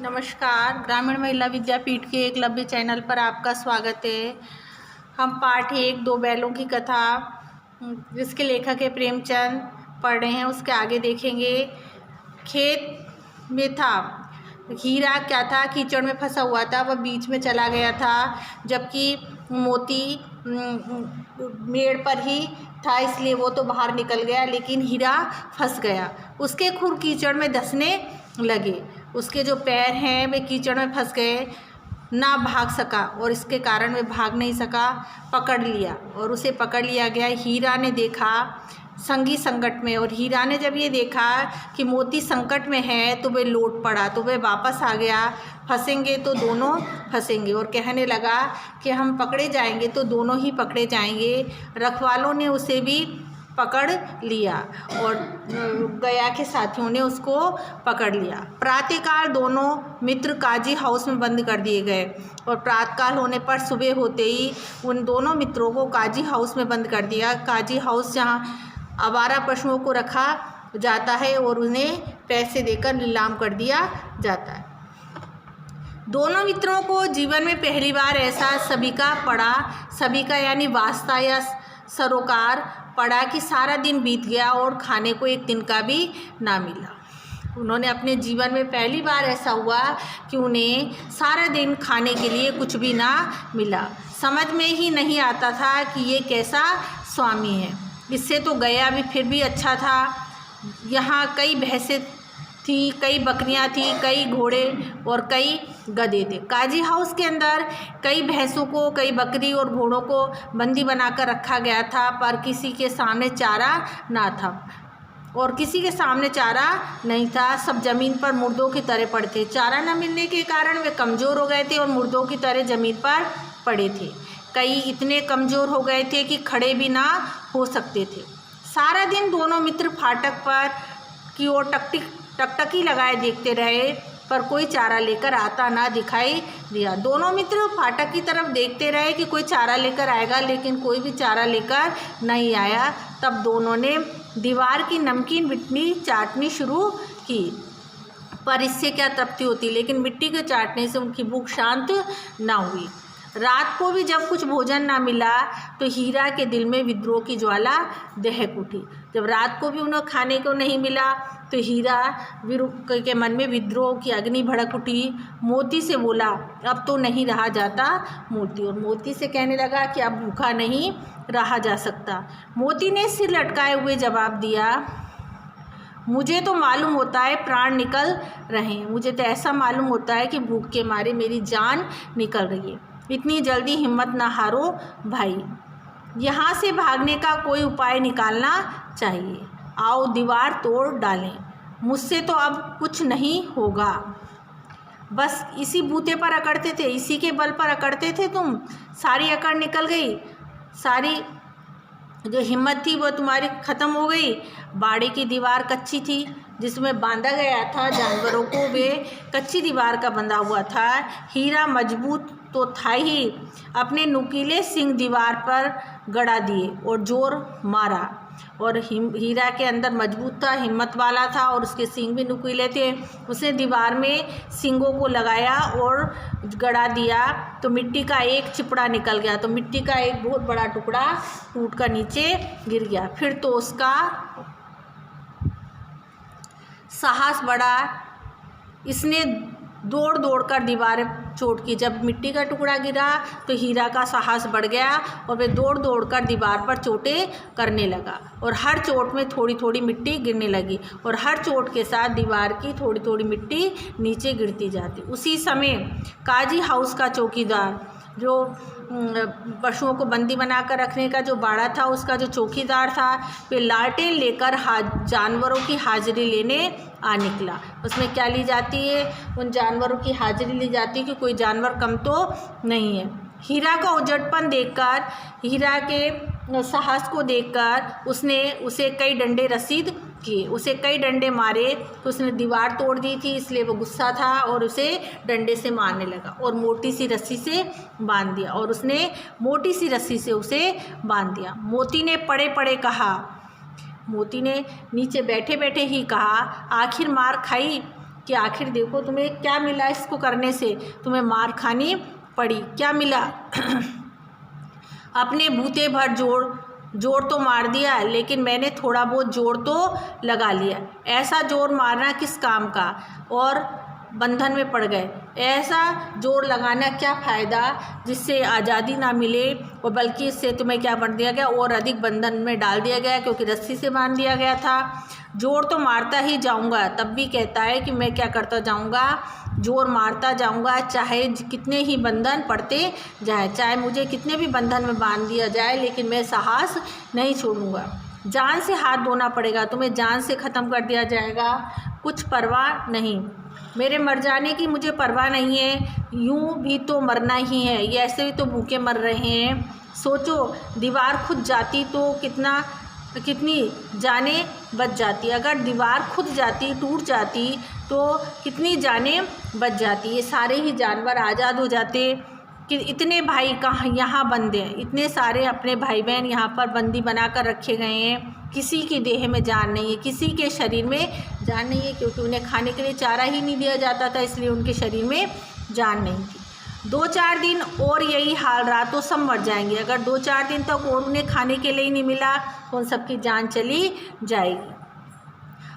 नमस्कार, ग्रामीण महिला विद्यापीठ के एकलव्य चैनल पर आपका स्वागत है। हम पाठ 1 2 बैलों की कथा जिसके लेखक है प्रेमचंद पढ़ रहे हैं, उसके आगे देखेंगे। खेत में था हीरा, क्या था, कीचड़ में फंसा हुआ था, वह बीच में चला गया था, जबकि मोती मेड़ पर ही था, इसलिए वो तो बाहर निकल गया, लेकिन हीरा फंस गया। उसके खुर कीचड़ में धंसने लगे, उसके जो पैर हैं वे कीचड़ में फंस गए, ना भाग सका और इसके कारण वे भाग नहीं सका। पकड़ लिया और उसे पकड़ लिया गया। हीरा ने देखा संगी संकट में, और हीरा ने जब ये देखा कि मोती संकट में है तो वे लौट पड़ा, तो वे वापस आ गया। फंसेंगे तो दोनों फंसेंगे, और कहने लगा कि हम पकड़े जाएंगे तो दोनों ही पकड़े जाएंगे। रखवालों ने उसे भी पकड़ लिया और गया के साथियों ने उसको पकड़ लिया। प्रातःकाल दोनों मित्र काजी हाउस में बंद कर दिए गए, और प्रातःकाल होने पर सुबह होते ही उन दोनों मित्रों को काजी हाउस में बंद कर दिया। काजी हाउस जहाँ आवारा पशुओं को रखा जाता है और उन्हें पैसे देकर नीलाम कर दिया जाता है। दोनों मित्रों को जीवन में पहली बार ऐसा सभी का यानी वास्ता या सरोकार पड़ा कि सारा दिन बीत गया और खाने को एक दिन का भी ना मिला। उन्होंने अपने जीवन में पहली बार ऐसा हुआ कि उन्हें सारा दिन खाने के लिए कुछ भी ना मिला। समझ में ही नहीं आता था कि ये कैसा स्वामी है। इससे तो गया भी फिर भी अच्छा था। यहाँ कई भैंसें थी, कई बकरियां थी, कई घोड़े और कई गधे थे। काजी हाउस के अंदर कई भैंसों को, कई बकरी और घोड़ों को बंदी बनाकर रखा गया था, पर किसी के सामने चारा ना था और किसी के सामने चारा नहीं था। सब जमीन पर मुर्दों की तरह पड़े थे। चारा न मिलने के कारण वे कमज़ोर हो गए थे और मुर्दों की तरह जमीन पर पड़े थे। कई इतने कमज़ोर हो गए थे कि खड़े भी ना हो सकते थे। सारा दिन दोनों मित्र फाटक पर की ओर टकटकी लगाए देखते रहे, पर कोई चारा लेकर आता ना दिखाई दिया। दोनों मित्र फाटक की तरफ देखते रहे कि कोई चारा लेकर आएगा, लेकिन कोई भी चारा लेकर नहीं आया। तब दोनों ने दीवार की नमकीन मिट्टी चाटनी शुरू की, पर इससे क्या तृप्ति होती, लेकिन मिट्टी के चाटने से उनकी भूख शांत ना हुई। रात को भी जब कुछ भोजन ना मिला तो हीरा के दिल में विद्रोह की ज्वाला दहक उठी। जब रात को भी उन्हें खाने को नहीं मिला तो हीरा के मन में विद्रोह की अग्नि भड़क उठी। मोती से बोला, अब तो नहीं रहा जाता मोती, और मोती से कहने लगा कि अब भूखा नहीं रहा जा सकता। मोती ने सिर लटकाए हुए जवाब दिया, मुझे तो मालूम होता है प्राण निकल रहे हैं, मुझे तो ऐसा मालूम होता है कि भूख के मारे मेरी जान निकल रही है। इतनी जल्दी हिम्मत ना हारो भाई, यहाँ से भागने का कोई उपाय निकालना चाहिए। आओ दीवार तोड़ डालें, मुझसे तो अब कुछ नहीं होगा। बस इसी बूते पर अकड़ते थे, इसी के बल पर अकड़ते थे तुम। सारी अकड़ निकल गई, सारी जो हिम्मत थी वो तुम्हारी ख़त्म हो गई। बाड़े की दीवार कच्ची थी जिसमें बांधा गया था जानवरों को, वे कच्ची दीवार का बंधा हुआ था। हीरा मजबूत तो था ही, अपने नुकीले सिंग दीवार पर गड़ा दिए और जोर मारा, और हीरा के अंदर मजबूत था, हिम्मत वाला था और उसके सींग भी नुकीले थे। उसने दीवार में सींगों को लगाया और गड़ा दिया तो मिट्टी का एक चिपड़ा निकल गया, तो मिट्टी का एक बहुत बड़ा टुकड़ा टूट कर नीचे गिर गया। फिर तो उसका साहस बढ़ा, इसने दौड़ दौड़ कर दीवार चोट की। जब मिट्टी का टुकड़ा गिरा तो हीरा का साहस बढ़ गया और वे दौड़ दौड़ कर दीवार पर चोटें करने लगा, और हर चोट में थोड़ी थोड़ी मिट्टी गिरने लगी, और हर चोट के साथ दीवार की थोड़ी थोड़ी मिट्टी नीचे गिरती जाती। उसी समय काजी हाउस का चौकीदार, जो पशुओं को बंदी बनाकर रखने का जो बाड़ा था, उसका जो चौकीदार था, वे लालटेन लेकर जानवरों की हाजिरी लेने आ निकला। उसमें क्या ली जाती है, उन जानवरों की हाजिरी ली जाती है कि कोई जानवर कम तो नहीं है। हीरा का उजड़पन देखकर, हीरा के साहस को देखकर उसने उसे कई डंडे रसीद किए, उसे कई डंडे मारे, तो उसने दीवार तोड़ दी थी, इसलिए वो गुस्सा था और उसे डंडे से मारने लगा और मोटी सी रस्सी से बांध दिया, और उसने मोटी सी रस्सी से उसे बांध दिया। मोती ने पड़े पड़े कहा, मोती ने नीचे बैठे बैठे ही कहा, आखिर मार खाई कि आखिर देखो तुम्हें क्या मिला, इसको करने से तुम्हें मार खानी पड़ी, क्या मिला। अपने बूते भर जोर तो मार दिया, लेकिन मैंने थोड़ा बहुत जोर तो लगा लिया। ऐसा जोर मारना किस काम का, और बंधन में पड़ गए। ऐसा जोर लगाना क्या फ़ायदा जिससे आज़ादी ना मिले, और बल्कि इससे तुम्हें क्या कर दिया गया, और अधिक बंधन में डाल दिया गया, क्योंकि रस्सी से बांध दिया गया था। जोर तो मारता ही जाऊंगा, तब भी कहता है कि मैं क्या करता जाऊंगा, जोर मारता जाऊंगा, चाहे कितने ही बंधन पड़ते जाए, चाहे मुझे कितने भी बंधन में बांध दिया जाए, लेकिन मैं साहस नहीं छोड़ूंगा। जान से हाथ धोना पड़ेगा, तुम्हें जान से ख़त्म कर दिया जाएगा, कुछ परवाह नहीं। मेरे मर जाने की मुझे परवाह नहीं है, यूं भी तो मरना ही है, ये ऐसे भी तो भूखे मर रहे हैं। सोचो, दीवार खुद जाती तो कितनी जानें बच जाती, अगर दीवार खुद जाती, टूट जाती, तो कितनी जानें बच जाती। ये सारे ही जानवर आज़ाद हो जाते। कि इतने भाई कहाँ यहाँ बंद हैं, इतने सारे अपने भाई बहन यहाँ पर बंदी बना कर रखे गए हैं। किसी की देह में जान नहीं है, किसी के शरीर में जान नहीं है, क्योंकि उन्हें खाने के लिए चारा ही नहीं दिया जाता था, इसलिए उनके शरीर में जान नहीं थी। 2-4 दिन और यही हाल रहा तो सब मर जाएंगे। अगर 2-4 दिन तक और उन्हें खाने के लिए ही नहीं मिला तो उन सबकी जान चली जाएगी।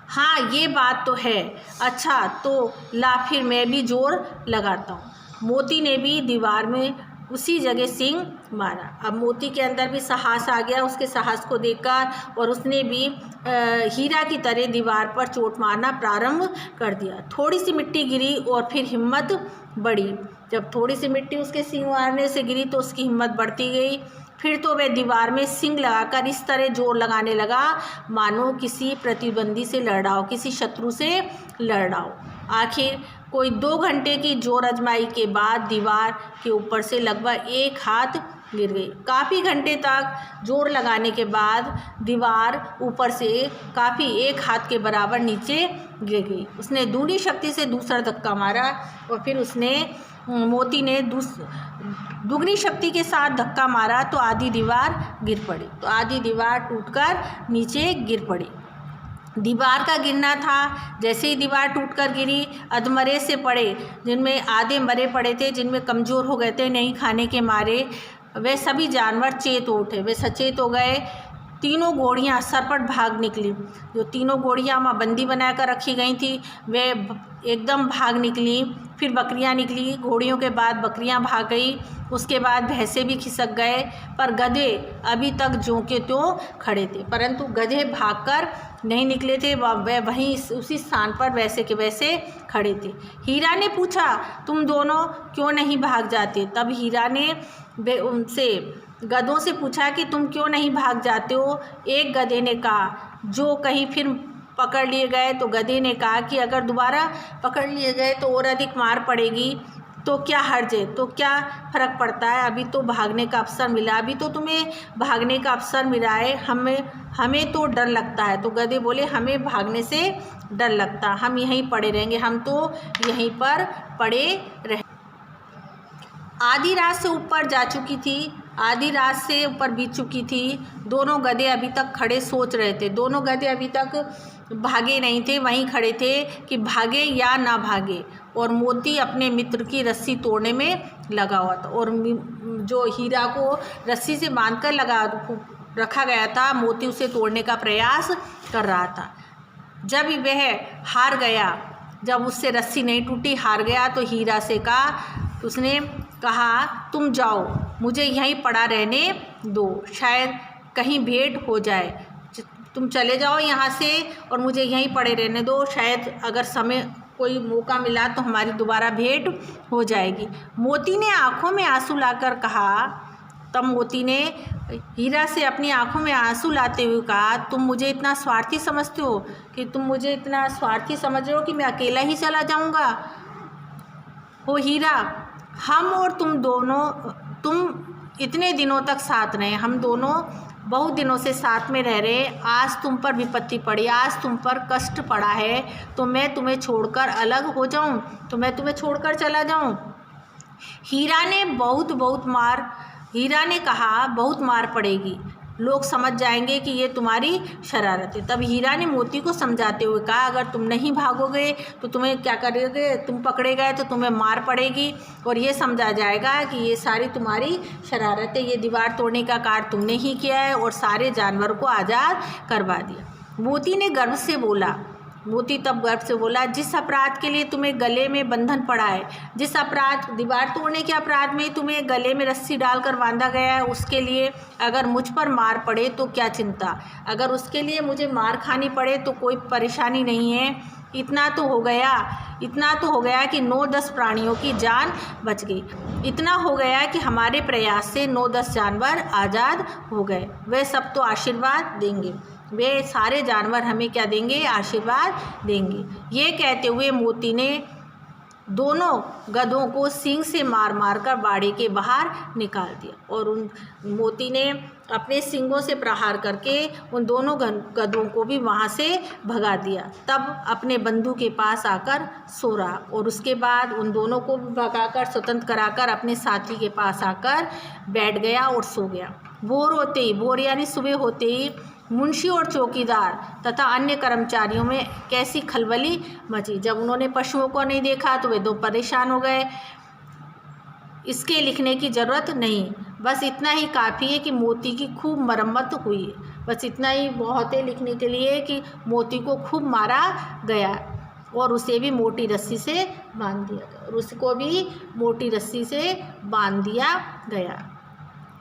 हाँ, ये बात तो है। अच्छा, तो ला फिर मैं भी जोर लगाता हूँ। मोती ने भी दीवार में उसी जगह सींग मारा। अब मोती के अंदर भी साहस आ गया उसके साहस को देखकर, और उसने भी हीरा की तरह दीवार पर चोट मारना प्रारंभ कर दिया। थोड़ी सी मिट्टी गिरी और फिर हिम्मत बढ़ी। जब थोड़ी सी मिट्टी उसके सींग मारने से गिरी तो उसकी हिम्मत बढ़ती गई। फिर तो वह दीवार में सींग लगाकर इस तरह जोर लगाने लगा मानो किसी प्रतिद्वंदी से लड़ रहा हो, किसी शत्रु से लड़ रहा हो। आखिर कोई 2 घंटे की जोर आजमाई के बाद दीवार के ऊपर से लगभग 1 हाथ गिर गई। काफ़ी घंटे तक जोर लगाने के बाद दीवार ऊपर से काफ़ी 1 हाथ के बराबर नीचे गिर गई। उसने दूनी शक्ति से दूसरा धक्का मारा, और फिर उसने मोती ने दुगनी शक्ति के साथ धक्का मारा तो आधी दीवार गिर पड़ी। तो आधी दीवार टूटकर नीचे गिर पड़ी। दीवार का गिरना था, जैसे ही दीवार टूटकर गिरी, अधमरे से पड़े, जिनमें आधे मरे पड़े थे, जिनमें कमज़ोर हो गए थे नहीं खाने के मारे, वे सभी जानवर चेत उठे, वे सचेत हो गए। तीनों घोड़ियाँ सरपट भाग निकली। जो तीनों घोड़ियाँ वहाँ बंदी बनाकर रखी गई थी वे एकदम भाग निकली। फिर बकरियाँ निकली, घोड़ियों के बाद बकरियाँ भाग गई, उसके बाद भैंसे भी खिसक गए, पर गधे अभी तक ज्यों के त्यों खड़े थे। परंतु गधे भागकर नहीं निकले थे, वह वहीं उसी स्थान पर वैसे के वैसे खड़े थे। हीरा ने पूछा, तुम दोनों क्यों नहीं भाग जाते? तब हीरा ने उनसे गधों से पूछा कि तुम क्यों नहीं भाग जाते हो? एक गधे ने कहा, जो कहीं फिर पकड़ लिए गए, तो गधे ने कहा कि अगर दोबारा पकड़ लिए गए तो और अधिक मार पड़ेगी, तो क्या हर्ज है, तो क्या फ़र्क पड़ता है, अभी तो भागने का अवसर मिला, अभी तो तुम्हें भागने का अवसर मिला है, हमें तो डर लगता है। तो गधे बोले, हमें भागने से डर लगता, हम यहीं पड़े रहेंगे, हम तो यहीं पर पड़े रहे। आधी रात से ऊपर जा चुकी थी, आधी रात से ऊपर बीत चुकी थी। दोनों गधे अभी तक खड़े सोच रहे थे। दोनों गधे अभी तक भागे नहीं थे, वहीं खड़े थे कि भागे या ना भागे। और मोती अपने मित्र की रस्सी तोड़ने में लगा हुआ था, और जो हीरा को रस्सी से बांधकर रखा गया था, मोती उसे तोड़ने का प्रयास कर रहा था। जब वह हार गया, जब उससे रस्सी नहीं टूटी, हार गया, तो हीरा से उसने कहा, तुम जाओ, मुझे यहीं पड़ा रहने दो, शायद कहीं भेंट हो जाए, तुम चले जाओ यहाँ से और मुझे यहीं पड़े रहने दो, शायद अगर समय कोई मौका मिला तो हमारी दोबारा भेंट हो जाएगी। मोती ने आंखों में आंसू लाकर कहा, तब मोती ने हीरा से अपनी आंखों में आंसू लाते हुए कहा, तुम मुझे इतना स्वार्थी समझते हो कि तुम मुझे इतना स्वार्थी समझ रहे हो कि मैं अकेला ही चला जाऊँगा? हो हीरा, हम और तुम इतने दिनों तक साथ रहे, हम दोनों बहुत दिनों से साथ में रह रहे, आज तुम पर विपत्ति पड़ी, आज तुम पर कष्ट पड़ा है, तो मैं तुम्हें छोड़कर अलग हो जाऊं, तो मैं तुम्हें छोड़कर चला जाऊं? हीरा ने कहा, बहुत मार पड़ेगी, लोग समझ जाएंगे कि ये तुम्हारी शरारत है। तब हीरा ने मोती को समझाते हुए कहा, अगर तुम नहीं भागोगे तो तुम्हें क्या करोगे, तुम पकड़े गए तो तुम्हें मार पड़ेगी और ये समझा जाएगा कि ये सारी तुम्हारी शरारत है, ये दीवार तोड़ने का कार्य तुमने ही किया है और सारे जानवरों को आज़ाद करवा दिया। मोती ने गर्व से बोला, मोती तब गर्व से बोला, जिस अपराध के लिए तुम्हें गले में बंधन पड़ा है, जिस अपराध दीवार तोड़ने के अपराध में तुम्हें गले में रस्सी डालकर बांधा गया है, उसके लिए अगर मुझ पर मार पड़े तो क्या चिंता, अगर उसके लिए मुझे मार खानी पड़े तो कोई परेशानी नहीं है। इतना तो हो गया कि 9-10 प्राणियों की जान बच गई। इतना हो गया कि हमारे प्रयास से 9-10 जानवर आज़ाद हो गए। वे सब तो आशीर्वाद देंगे, वे सारे जानवर हमें क्या देंगे, आशीर्वाद देंगे। ये कहते हुए मोती ने दोनों गधों को सींग से मार मार कर बाड़े के बाहर निकाल दिया और उन मोती ने अपने सींगों से प्रहार करके उन दोनों गधों को भी वहाँ से भगा दिया। तब अपने बंधु के पास आकर सो रहा और उसके बाद उन दोनों को भगाकर स्वतंत्र कराकर अपने साथी के पास आकर बैठ गया और सो गया। भोर यानी सुबह होते ही मुंशी और चौकीदार तथा अन्य कर्मचारियों में कैसी खलबली मची। जब उन्होंने पशुओं को नहीं देखा तो वे दो परेशान हो गए। इसके लिखने की ज़रूरत नहीं, बस इतना ही काफ़ी है कि मोती की खूब मरम्मत हुई है। बस इतना ही बहुत है लिखने के लिए कि मोती को खूब मारा गया और उसे भी मोटी रस्सी से बांध दिया गया और उसको भी मोटी रस्सी से बांध दिया गया।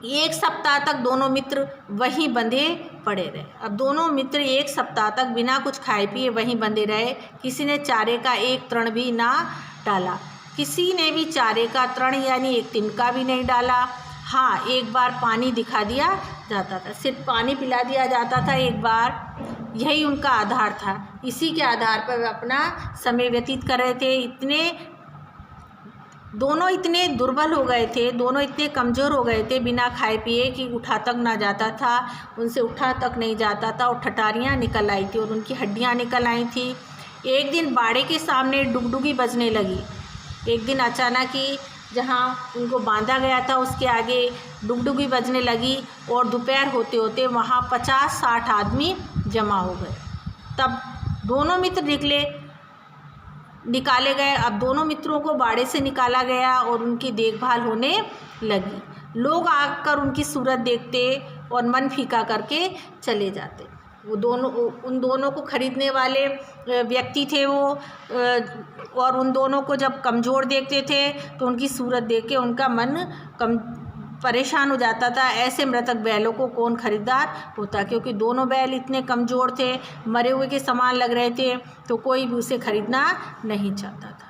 1 सप्ताह तक दोनों मित्र वहीं बंधे पड़े रहे। अब दोनों मित्र 1 सप्ताह तक बिना कुछ खाए पिए वहीं बंधे रहे। किसी ने चारे का एक तृण भी ना डाला, किसी ने भी चारे का तृण यानी एक तिनका भी नहीं डाला। हाँ, एक बार पानी दिखा दिया जाता था, सिर्फ पानी पिला दिया जाता था एक बार। यही उनका आधार था, इसी के आधार पर वे अपना समय व्यतीत कर रहे थे। दोनों इतने दुर्बल हो गए थे, दोनों इतने कमज़ोर हो गए थे बिना खाए पिए कि उठा तक ना जाता था, उनसे उठा तक नहीं जाता था और ठटारियाँ निकल आई थी और उनकी हड्डियाँ निकल आई थी। एक दिन बाड़े के सामने डुगडुगी बजने लगी। एक दिन अचानक ही जहाँ उनको बांधा गया था उसके आगे डुगडुगी बजने लगी और दोपहर होते होते वहाँ 50-60 आदमी जमा हो गए। तब दोनों मित्र निकाले गए। अब दोनों मित्रों को बाड़े से निकाला गया और उनकी देखभाल होने लगी। लोग आकर उनकी सूरत देखते और मन फीका करके चले जाते। उन दोनों को खरीदने वाले व्यक्ति थे वो, और उन दोनों को जब कमज़ोर देखते थे तो उनकी सूरत देख के उनका मन परेशान हो जाता था। ऐसे मृतक बैलों को कौन खरीदार होता, क्योंकि दोनों बैल इतने कमज़ोर थे, मरे हुए के समान लग रहे थे, तो कोई भी उसे खरीदना नहीं चाहता था।